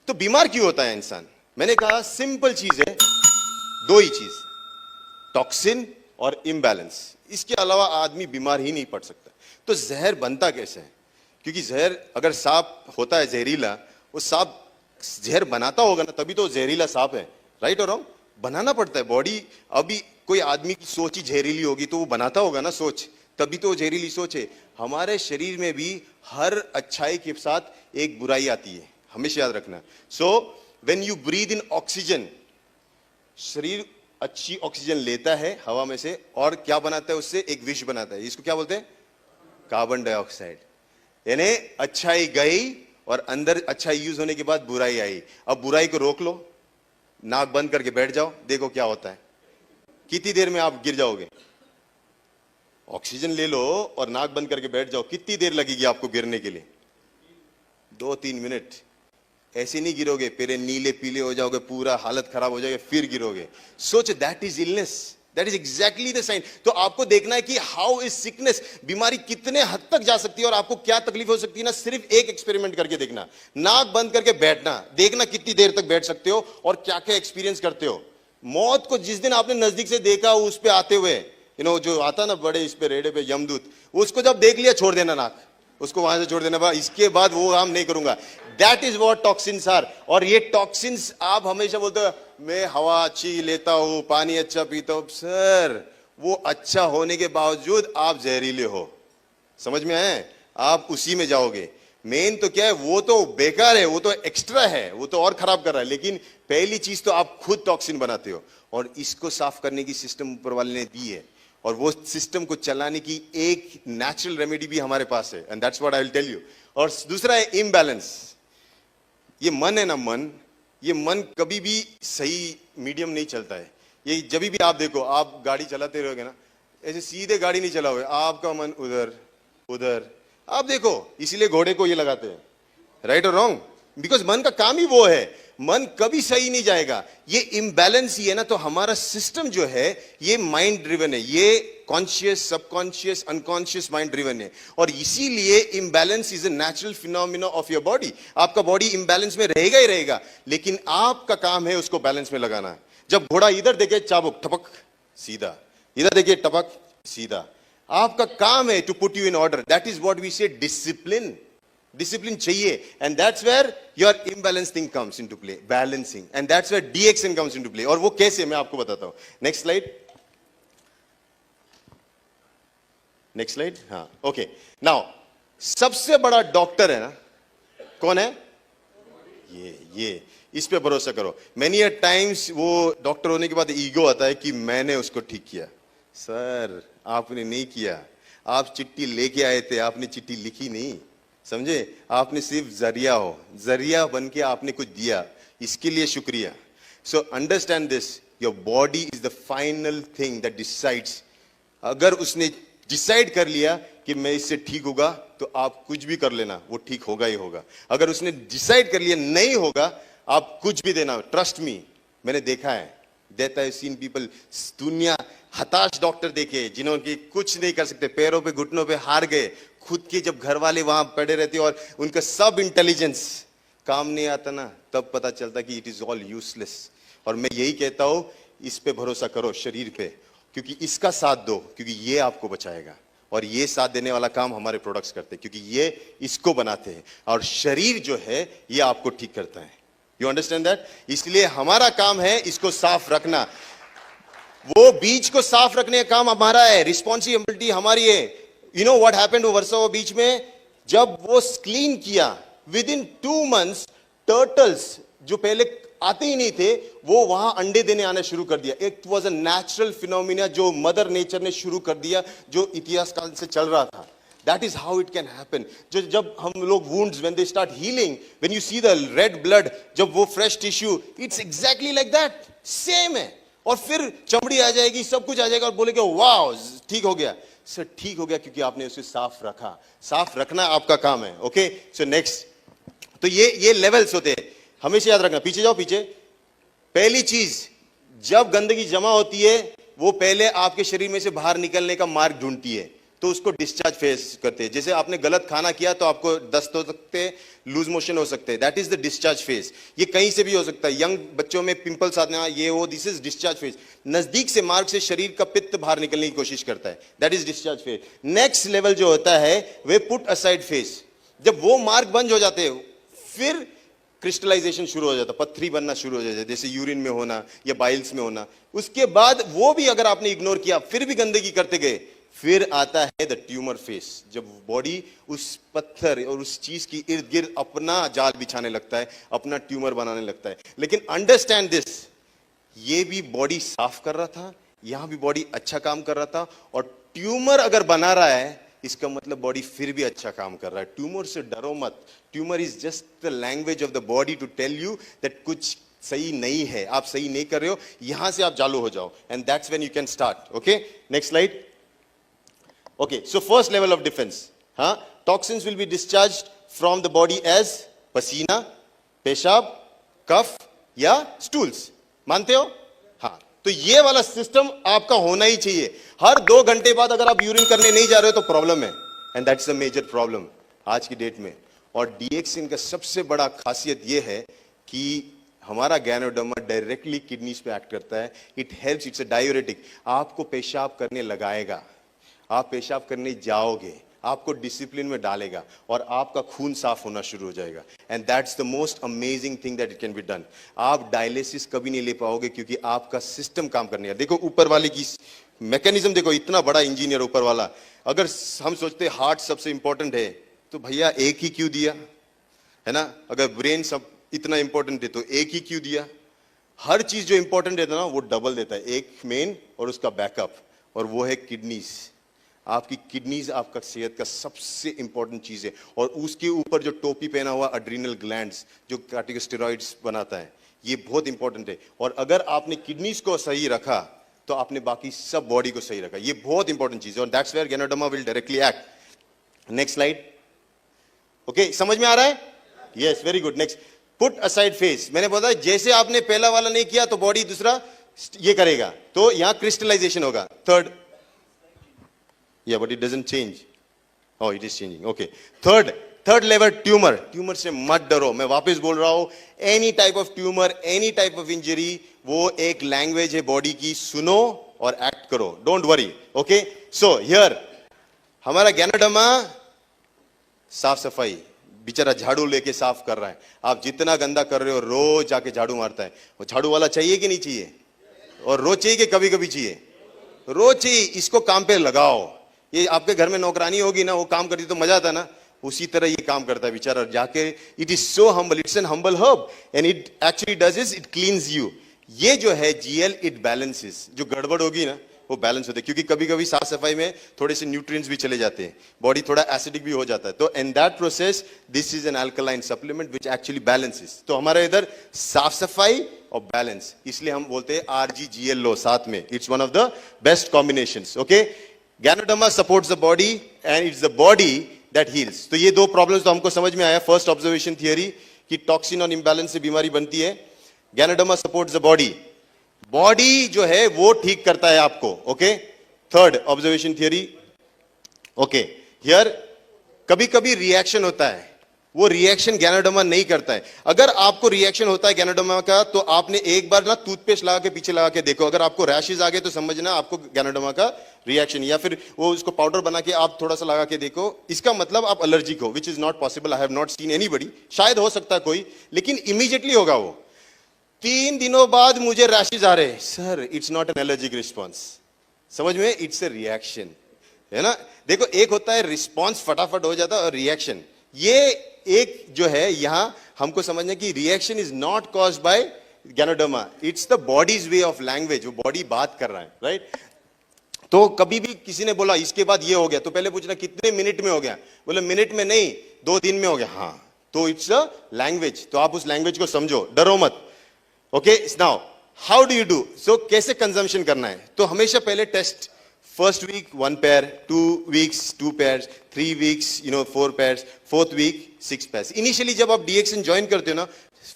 तो बीमार क्यों होता है इंसान? मैंने कहा सिंपल चीज है, दो ही चीज, टॉक्सिन और इम्बैलेंस। इसके अलावा आदमी बीमार ही नहीं पड़ सकता। तो जहर बनता कैसे है? क्योंकि जहर अगर सांप होता है जहरीला, वो सांप जहर बनाता होगा ना, तभी तो जहरीला सांप है। राइट और रॉन्ग? बनाना पड़ता है। बॉडी, अभी कोई आदमी की सोच ही जहरीली होगी तो वो बनाता होगा ना सोच, तभी तो जहरीली सोच है। हमारे शरीर में भी हर अच्छाई के साथ एक बुराई आती है, हमेशा याद रखना। So when you breathe in oxygen, शरीर अच्छी ऑक्सीजन लेता है हवा में से, और क्या बनाता है उससे? एक विष बनाता है। इसको क्या बोलते हैं? Carbon dioxide. यानी अच्छाई गई और अंदर अच्छाई यूज होने के बाद बुराई आई। अब बुराई को रोक लो, नाक बंद करके बैठ जाओ, देखो क्या होता है। कितनी देर में आप गिर जाओगे? ऑक्सीजन ले लो और नाक बंद करके बैठ जाओ, कितनी देर लगेगी आपको गिरने के लिए? 2-3 मिनट। ऐसे नहीं गिरोगे, पहले नीले पीले हो जाओगे, पूरा हालत खराब हो जाएगी, फिर गिरोगे। सोच, that is illness, that is exactly the sign. तो आपको देखना है कि हाउ इज सिकनेस, बीमारी कितने हद तक जा सकती है और आपको क्या तकलीफ हो सकती है ना। सिर्फ एक एक्सपेरिमेंट करके देखना, नाक बंद करके बैठना, देखना कितनी देर तक बैठ सकते हो और क्या क्या एक्सपीरियंस करते हो। मौत को जिस दिन आपने नजदीक से देखा, उस पे आते हुए, जो आता ना बड़े इस पे रेडे पे यमदूत, उसको जब देख लिया छोड़ देना नाक, उसको वहां से छोड़ देना, इसके बाद वो काम नहीं करूंगा। That is what toxins are. और ये टॉक्सिन्स, आप हमेशा बोलते हो मैं हवा अच्छी लेता हूं, पानी अच्छा पीता हूं। सर, वो अच्छा होने के बावजूद आप जहरीले हो। समझ में आए? आप उसी में जाओगे। मेन तो क्या है, वो तो बेकार है, वो तो एक्स्ट्रा है, वो तो और खराब कर रहा है। लेकिन पहली चीज तो आप खुद टॉक्सिन बनाते हो, और इसको साफ करने की सिस्टम ऊपर वाले ने दी है, और वो सिस्टम को चलाने की एक नेचुरल रेमेडी भी हमारे पास है, and that's what I will tell you. और दूसरा है इम्बैलेंस। ये मन है ना, मन, ये मन कभी भी सही मीडियम नहीं चलता है। ये जब भी आप देखो, आप गाड़ी चलाते रहोगे ना, ऐसे सीधे गाड़ी नहीं चलाओगे, आपका मन उधर उधर। आप देखो, इसीलिए घोड़े को ये लगाते हैं। राइट और रॉन्ग? बिकॉज मन का काम ही वो है, मन कभी सही नहीं जाएगा। ये इम्बैलेंस ही है ना। तो हमारा सिस्टम जो है ये माइंड ड्रिवन है, ये conscious, subconscious, unconscious mind driven है। और इसीलिए imbalance is a natural phenomena of your body. आपका बॉडी इम्बैलेंस में रहेगा ही रहेगा, लेकिन आपका काम है उसको बैलेंस में लगाना। जब घोड़ा इधर देखे चाबुक टपक सीधा, इधर देखे टपक सीधा, आपका काम है to put you in order. That is what we say discipline. Discipline चाहिए, and that's where your imbalance thing comes into play, balancing, and that's where DXN comes into play. और वो कैसे, मैं आपको बताता हूं। Next slide, next slide. हाँ, okay. Now सबसे बड़ा डॉक्टर है ना, कौन है? ये इस पे भरोसा करो। मेनी अ टाइम्स वो डॉक्टर होने के बाद ईगो आता है कि मैंने उसको ठीक किया। सर, आपने नहीं किया। आप चिट्ठी लेके आए थे, आपने चिट्ठी लिखी नहीं, समझे? आपने सिर्फ जरिया हो, जरिया बन के आपने कुछ दिया, इसके लिए शुक्रिया। So understand this, your body is the final thing that decides. अगर उसने डिसाइड कर लिया कि मैं इससे ठीक होगा, तो आप कुछ भी कर लेना, वो ठीक होगा ही होगा। अगर उसने डिसाइड कर लिया नहीं होगा, आप कुछ भी देना। ट्रस्ट मी, मैंने देखा है, दैट आई सीन पीपल, दुनिया हताश डॉक्टर देखे जिन्होंने कुछ नहीं कर सकते, पैरों पे घुटनों पे हार गए, खुद के जब घर वाले वहां पड़े रहते और उनका सब इंटेलिजेंस काम नहीं आता ना, तब पता चलता कि इट इज ऑल यूजलेस। और मैं यही कहता हूं, इस पे भरोसा करो, शरीर पे, क्योंकि इसका साथ दो, क्योंकि ये आपको बचाएगा। और ये साथ देने वाला काम हमारे प्रोडक्ट्स करते हैं, क्योंकि ये इसको बनाते हैं, और शरीर जो है ये आपको ठीक करता है। You understand that? इसलिए हमारा काम है इसको साफ रखना। वो बीच को साफ रखने का काम हमारा है, रिस्पॉन्सिबिलिटी हमारी है। You know what happened Versova beach में? जब वो क्लीन किया, विद इन 2 months टर्टल्स जो पहले आते ही नहीं थे, वो वहां अंडे देने आना शुरू कर दिया। It was a natural phenomena जो मदर नेचर ने शुरू कर दिया, जो इतिहास काल से चल रहा था। That is how it can happen. जब हम लोग wounds, when they start healing, when you see the red blood, जब वो fresh tissue, it's exactly like that, same है। और फिर चमड़ी आ जाएगी, सब कुछ आ जाएगा, और बोलेगे वाओ ठीक हो गया। सर, ठीक हो गया क्योंकि आपने उसे साफ रखा। साफ रखना आपका काम है। ओके, सो नेक्स्ट, तो ये लेवल्स होते हैं, हमेशा याद रखना। पीछे जाओ, पीछे। पहली चीज, जब गंदगी जमा होती है, वो पहले आपके शरीर में से बाहर निकलने का मार्ग ढूंढती है। तो उसको डिस्चार्ज फेस करते हैं। जैसे आपने गलत खाना किया तो आपको दस्त हो सकते हैं, लूज मोशन हो सकते हैं, that is the discharge phase. ये कहीं से भी हो सकता है, यंग बच्चों में पिंपल्स आना, ये वो, दिस इज डिस्चार्ज फेज। नजदीक से मार्ग से शरीर का पित्त बाहर निकलने की कोशिश करता है, that is discharge phase. Next level जो होता है वे पुट असाइड फेज। जब वो मार्ग बंद हो जाते हैं फिर क्रिस्टलाइजेशन शुरू हो जाता है, पत्थरी बनना शुरू हो जाता है, जैसे यूरिन में होना या बाइल्स में होना। उसके बाद वो भी अगर आपने इग्नोर किया, फिर भी गंदगी करते गए, फिर आता है द ट्यूमर फेस, जब बॉडी उस पत्थर और उस चीज की इर्द गिर्द अपना जाल बिछाने लगता है, अपना ट्यूमर बनाने लगता है। लेकिन अंडरस्टैंड दिस, ये भी बॉडी साफ कर रहा था, यहां भी बॉडी अच्छा काम कर रहा था, और ट्यूमर अगर बना रहा है इसका मतलब बॉडी फिर भी अच्छा काम कर रहा है। ट्यूमर से डरो मत, tumour is just the language of the body to tell you that कुछ सही नहीं है, आप सही नहीं कर रहे हो, यहां से आप चालू हो जाओ, and that's when you can start. Okay, next slide. Okay, so first level of defense, toxins will be discharged from the body as पसीना, पेशाब, कफ या stools, मानते हो? हाँ, तो ये वाला सिस्टम आपका होना ही चाहिए। हर 2 घंटे बाद अगर आप यूरिन करने नहीं जा रहे हो तो प्रॉब्लम है, and that's the major problem आज की डेट में। और डीएक्सिन का सबसे बड़ा खासियत ये है कि हमारा गैनोडर्मा डायरेक्टली किडनीज पे एक्ट करता है। It helps, it's a diuretic, आपको पेशाब करने लगाएगा, आप पेशाब करने जाओगे, आपको डिसिप्लिन में डालेगा और आपका खून साफ होना शुरू हो जाएगा, and that's the most amazing thing that it can be done. आप डायलिसिस कभी नहीं ले पाओगे क्योंकि आपका सिस्टम काम करने है। देखो ऊपर वाले की मैकेनिज्म देखो, इतना बड़ा इंजीनियर ऊपर वाला। अगर हम सोचते हार्ट सबसे इंपॉर्टेंट है तो भैया एक ही क्यों दिया, है ना? अगर ब्रेन सब इतना इंपॉर्टेंट है तो एक ही क्यों दिया? हर चीज जो इंपॉर्टेंट है ना वो डबल देता है, एक मेन और उसका बैकअप, और वो है किडनीज। आपकी किडनीज आपका सेहत का सबसे इंपॉर्टेंट चीज है, और उसके ऊपर जो टोपी पहना हुआ एड्रिनल ग्लैंड्स जो कार्टिकोस्टेरॉइड्स बनाता है, ये बहुत इंपॉर्टेंट है। और अगर आपने किडनीज को सही रखा तो आपने बाकी सब बॉडी को सही रखा, ये बहुत इंपॉर्टेंट चीज है, और that's where ganoderma will directly act. Next slide. Okay, समझ में आ रहा है? Yes, very good. Next, put aside face. मैंने बोला जैसे आपने पहला वाला नहीं किया तो बॉडी दूसरा ये करेगा, तो यहां क्रिस्टलाइजेशन होगा। Third, yeah, but it doesn't change. Oh, it is changing. Okay, third level tumor. Tumor से मत डरो, मैं वापस बोल रहा हूं, any type of tumor, any type of injury, वो एक लैंग्वेज है बॉडी की, सुनो और एक्ट करो, don't worry. Okay, so here हमारा गैनोडर्मा साफ सफाई, बेचारा झाड़ू लेके साफ कर रहा है। आप जितना गंदा कर रहे हो रोज जाके झाड़ू मारता है, वो झाड़ू वाला चाहिए कि नहीं चाहिए? और रोज चाहिए कि कभी कभी चाहिए? रोज चाहिए। इसको काम पे लगाओ। ये आपके घर में नौकरानी होगी ना, वो काम करती तो मजा आता ना, उसी तरह ये काम करता है बेचारा जाके। It is so humble, it's an humble herb, and it actually does is it क्लींस you. ये जो है जीएल, इट बैलेंसेस, जो गड़बड़ होगी ना वो बैलेंस होते हैं, क्योंकि कभी कभी साफ सफाई में थोड़े से न्यूट्रिएंट्स भी चले जाते हैं, बॉडी थोड़ा एसिडिक भी हो जाता है, तो in that process this is an alkaline supplement which actually balances. तो हमारे इधर साफ सफाई और बैलेंस, इसलिए हम बोलते हैं आरजीजीएल लो साथ में, it's one of the best combinations. Okay, ganoderma supports the body and it's the body that heels. तो ये दो प्रॉब्लम्स तो हमको समझ में आया। फर्स्ट ऑब्जर्वेशन थियरी कि टॉक्सिन और इंबैलेंस से बीमारी बनती है। Ganoderma supports the body, body जो है वो ठीक करता है आपको। Okay, third observation theory. Okay, here कभी कभी रिएक्शन होता है, वो रिएक्शन गैनोडर्मा नहीं करता है। अगर आपको रिएक्शन होता है गैनोडर्मा का तो आपने एक बार ना टूथपेस्ट लगा के पीछे लगा के देखो, अगर आपको रैशेज आ गए तो समझना आपको गैनोडर्मा का रिएक्शन, या फिर वो उसको पाउडर बना के आप थोड़ा सा लगा के देखो, इसका मतलब आप एलर्जिक हो, which is not possible. I have not seen anybody, शायद हो सकता है कोई, लेकिन इमीडिएटली होगा वो। 3 दिनों बाद मुझे रैशेज आ रहे, sir it's not an allergic response, समझ में, इट्स ए रिएक्शन, है ना। देखो एक होता है रिस्पॉन्स फटाफट हो जाता है, और रिएक्शन, ये एक जो है यहां हमको समझना कि reaction is not caused by ganoderma, it's the bodies way of language, वो बॉडी बात कर रहा है, राइट। तो कभी भी किसी ने बोला इसके बाद ये हो गया तो पहले पूछना कितने मिनट में हो गया, बोले मिनट में नहीं 2 दिन में हो गया, हाँ, तो इट्स अ लैंग्वेज, तो आप उस लैंग्वेज को समझो, डरो मत। Okay, now how do you do, so कैसे कंजम्पशन करना है, तो हमेशा पहले test, first week 1 pair, 2 weeks 2 pairs, 3 weeks 4 pairs, 4th week 6 pairs। Initially जब आप डीएक्सिन ज्वाइन करते हो ना,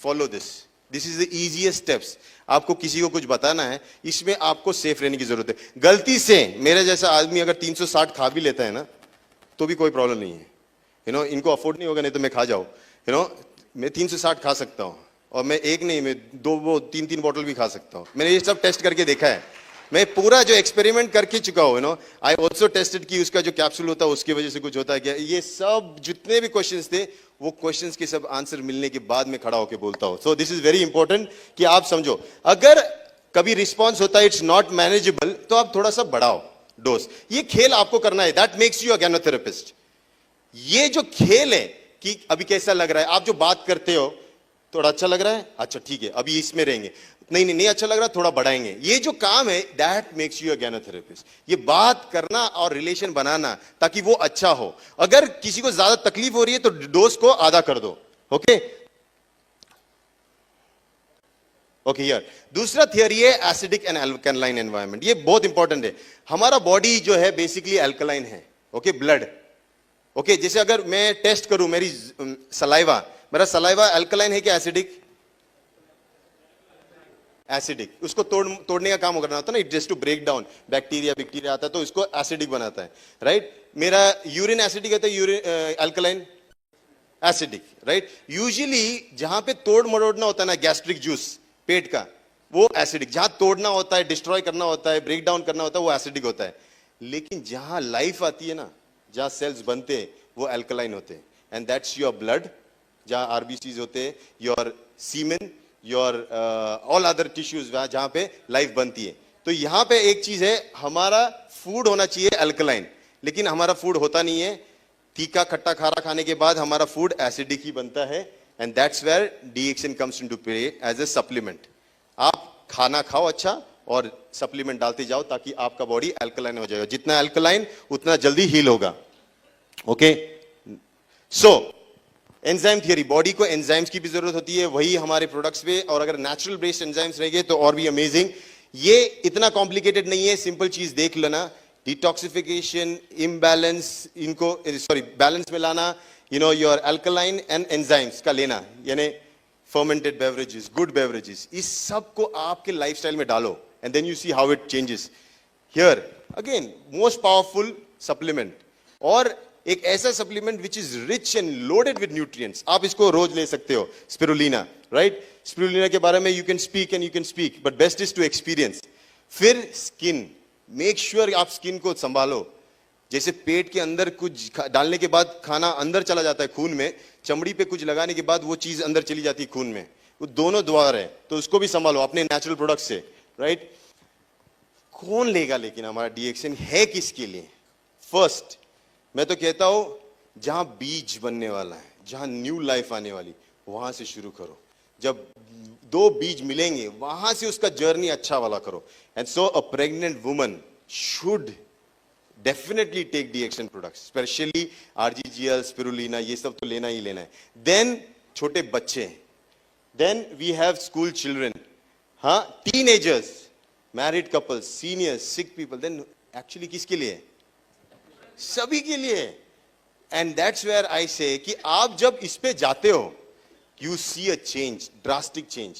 follow this, this is the easiest steps. आपको किसी को कुछ बताना है, इसमें आपको सेफ रहने की जरूरत है। गलती से मेरे जैसा आदमी अगर 360 खा भी लेता है ना, तो भी कोई प्रॉब्लम नहीं है। इनको अफोर्ड नहीं होगा, नहीं तो मैं खा जाऊं। मैं 360 खा सकता हूं, और मैं एक नहीं, मैं 2 3 बॉटल भी खा सकता हूं। मैंने ये सब टेस्ट करके देखा है। मैं पूरा जो एक्सपेरिमेंट करके चुका हूं। आई ऑल्सो टेस्टेड कि उसका जो कैप्सूल होता है उसकी वजह से कुछ होता है क्या। ये सब जितने भी क्वेश्चंस थे, वो क्वेश्चंस के सब आंसर मिलने के बाद में खड़ा होकर बोलता हूं। So this is very important कि आप समझो, अगर कभी रिस्पॉन्स होता है इट्स नॉट मैनेजेबल, तो आप थोड़ा सा बढ़ाओ डोज। ये खेल आपको करना है, दैट मेक्स यू अ गैनोथेरेपिस्ट। ये जो खेल है कि अभी कैसा लग रहा है, आप जो बात करते हो, थोड़ा अच्छा लग रहा है, अच्छा ठीक है अभी इसमें रहेंगे, नहीं अच्छा लग रहा, थोड़ा बढ़ाएंगे। ये जो काम है, दैट मेक्स यू अ गैनोथेरेपिस्ट। ये बात करना और रिलेशन बनाना ताकि वो अच्छा हो। अगर किसी को ज्यादा तकलीफ हो रही है तो डोज को आधा कर दो। ओके ओके यार, दूसरा थियरी है एसिडिक एंड अल्कलाइन एनवायरनमेंट। ये बहुत इंपॉर्टेंट है। हमारा बॉडी जो है बेसिकली अल्कलाइन है। ओके ब्लड, ओके जैसे अगर मैं टेस्ट करूं मेरी सलाइवा, मेरा सलाइवा अल्कलाइन है क्या एसिडिक? एसिडिक। उसको तोड़ने का काम करना होता है ना, it just to break down bacteria आता है तो इसको एसिडिक बनाता है, राइट। मेरा यूरिन एसिडिक है तो urine alkaline acidic, right. Usually जहां पे तोड़ मरोड़ना होता है ना, गैस्ट्रिक जूस पेट का, वो एसिडिक। जहां तोड़ना होता है, डिस्ट्रॉय करना होता है, ब्रेक डाउन करना होता है, वो एसिडिक होता है। लेकिन जहां लाइफ आती है ना, जहां सेल्स बनते हैं, वो अल्कलाइन होते हैं। एंड दैट्स योर ब्लड, जहां आरबीसीज होते हैं, your semen, your all other tissues, जहां पे लाइफ बनती है। तो यहां पे एक चीज है, हमारा फूड होना चाहिए अल्कलाइन, लेकिन हमारा फूड होता नहीं है। तीखा खट्टा खारा खाने के बाद हमारा फूड एसिडिक ही बनता है। And that's where DXN comes into play as a supplement. आप खाना खाओ अच्छा, और सप्लीमेंट डालते जाओ ताकि आपका बॉडी अल्कलाइन हो जाएगा। जितना अल्कलाइन उतना जल्दी हील होगा। Okay so enzyme theory, body को एंजाइम्स की भी जरूरत होती है, वही हमारे प्रोडक्ट्स पे, और अगर नेचुरल बेस्ड एंजाइम्स रहेंगे तो और भी अमेजिंग। ये इतना कॉम्प्लिकेटेड नहीं है, सिंपल चीज देख लेना। डिटॉक्सिफिकेशन, इम्बैलेंस, इनको सॉरी बैलेंस में लाना, योर अल्कलाइन एंड एंजाइम्स का लेना, यानी फर्मेंटेड बेवरेजेस, गुड बेवरेजेस, इस सब को आपके लाइफस्टाइल में डालो, and then you see how it changes. Here again most powerful supplement, और एक ऐसा supplement which is rich and loaded with nutrients. आप इसको रोज ले सकते हो, स्पिरुलिना, राइट। स्पिरुलिना के बारे में you can speak, but best is to experience. फिर स्किन, मेक श्योर आप स्किन को संभालो। जैसे पेट के अंदर कुछ डालने के बाद खाना अंदर चला जाता है खून में, चमड़ी पे कुछ लगाने के बाद वो चीज अंदर चली जाती है खून में, वो दोनों द्वार है, तो उसको भी संभालो अपने नेचुरल प्रोडक्ट से, राइट। कौन लेगा लेकिन हमारा डीएक्शन है किसके लिए? फर्स्ट मैं तो कहता हूं जहां बीज बनने वाला है, जहां न्यू लाइफ आने वाली, वहां से शुरू करो। जब दो बीज मिलेंगे वहां से उसका जर्नी अच्छा वाला करो। And so a pregnant woman should definitely take DXN products, specially R G G L, spirulina, ये सब तो लेना ही लेना है। देन छोटे बच्चे, then we have school children, हाँ teenagers, married couples, seniors, sick people. Then actually किसके लिए? सभी के लिए। एंड दैट्स वेयर आई से कि आप जब इस पे जाते हो, you see a change, drastic change.